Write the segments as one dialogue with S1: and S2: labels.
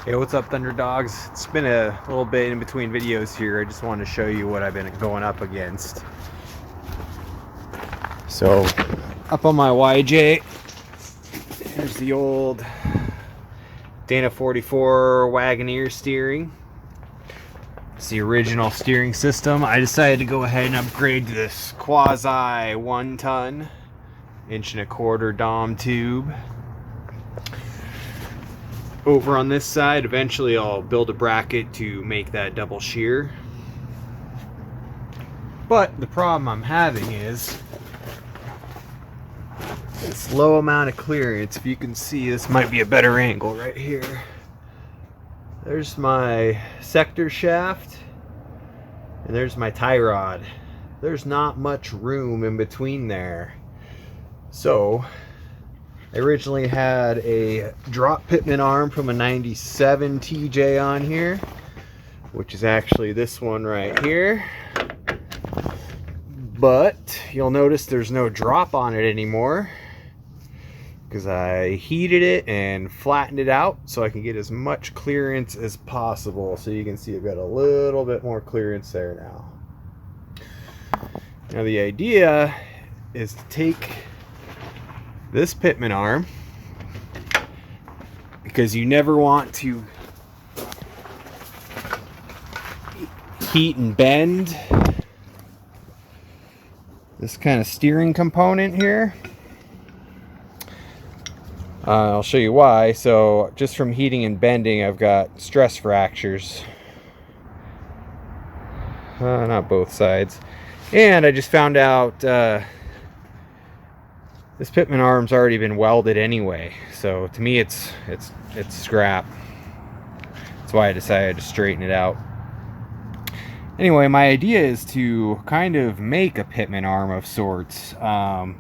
S1: Hey, what's up, Thunderdogs? It's been a little bit in between videos here. I just wanted to show you what I've been going up against. So, up on my YJ, there's the old Dana 44 Wagoneer steering. It's the original steering system. I decided to go ahead and upgrade to this quasi 1-ton, 1.25" Dom tube. Over on this side, eventually I'll build a bracket to make that double shear. But the problem I'm having is this low amount of clearance. If you can see, this might be a better angle right here. There's my sector shaft, and there's my tie rod. There's not much room in between there. So I originally had a drop pitman arm from a 97 TJ on here, which is actually this one right here. But you'll notice there's no drop on it anymore because I heated it and flattened it out so I can get as much clearance as possible. So you can see I've got a little bit more clearance there now. Now the idea is to take this pitman arm, because you never want to heat and bend this kind of steering component here. I'll show you why. So just from heating and bending, I've got stress fractures, not both sides, and I just found out this pitman arm's already been welded anyway, so to me it's scrap. That's why I decided to straighten it out. Anyway, my idea is to kind of make a pitman arm of sorts, and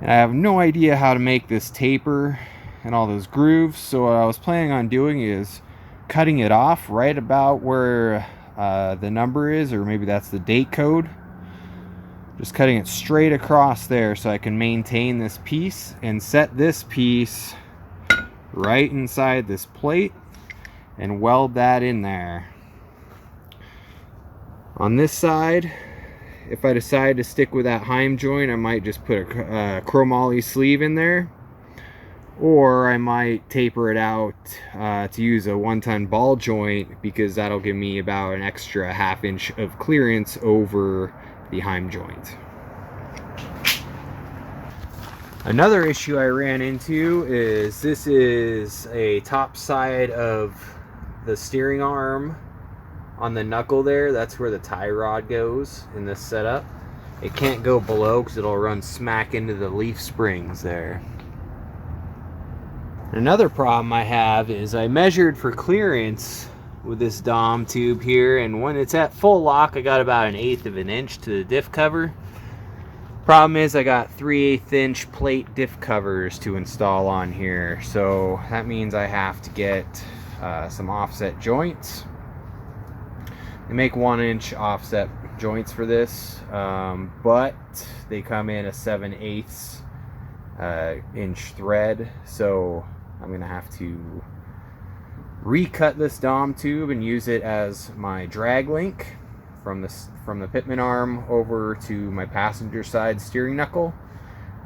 S1: I have no idea how to make this taper and all those grooves. So what I was planning on doing is cutting it off right about where the number is, or maybe that's the date code. Just cutting it straight across there so I can maintain this piece and set this piece right inside this plate and weld that in there. On this side, if I decide to stick with that heim joint, I might just put a chromoly sleeve in there, or I might taper it out to use a 1-ton ball joint, because that'll give me about an extra ½ inch of clearance over the heim joint. Another issue I ran into is this is a top side of the steering arm on the knuckle there. That's where the tie rod goes in this setup. It can't go below because it'll run smack into the leaf springs there. Another problem I have is I measured for clearance with this Dom tube here, and when it's at full lock I got about 1/8 inch to the diff cover. Problem is I got 3/8 inch plate diff covers to install on here, so that means I have to get some offset joints. They make 1-inch offset joints for this, but they come in a 7/8 inch thread, so I'm gonna have to recut this Dom tube and use it as my drag link from the pitman arm over to my passenger side steering knuckle,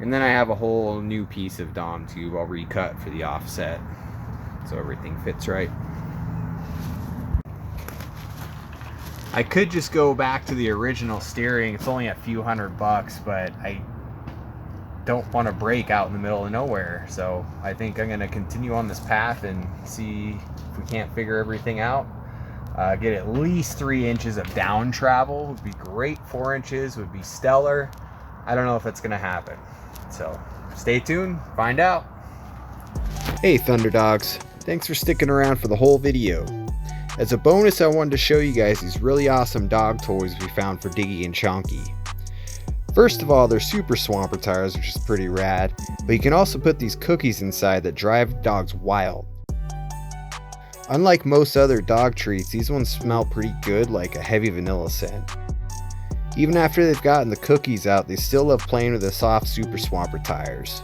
S1: and then I have a whole new piece of Dom tube I'll recut for the offset so everything fits right. I could just go back to the original steering. It's only a few $100, but I don't want to break out in the middle of nowhere, so I think I'm going to continue on this path and see if we can't figure everything out. Get at least 3 inches of down travel would be great. 4 inches would be stellar. I don't know if that's going to happen, so stay tuned, find out. Hey Thunderdogs, thanks for sticking around for the whole video. As a bonus, I wanted to show you guys these really awesome dog toys we found for Diggy and Chonky. First of all, they're super swamper tires, which is pretty rad, but you can also put these cookies inside that drive dogs wild. Unlike most other dog treats, these ones smell pretty good, like a heavy vanilla scent. Even after they've gotten the cookies out, they still love playing with the soft super swamper tires.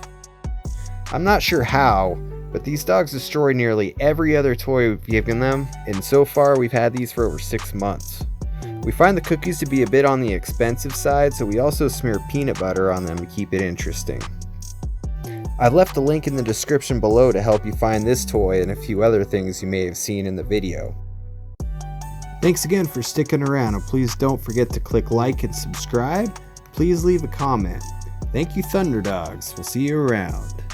S1: I'm not sure how, But these dogs destroy nearly every other toy we've given them, and so far we've had these for over 6 months. We find the cookies to be a bit on the expensive side, so we also smear peanut butter on them to keep it interesting. I've left a link in the description below to help you find this toy and a few other things you may have seen in the video. Thanks again for sticking around, and please don't forget to click like and subscribe. Please leave a comment. Thank you, Thunderdogs. We'll see you around.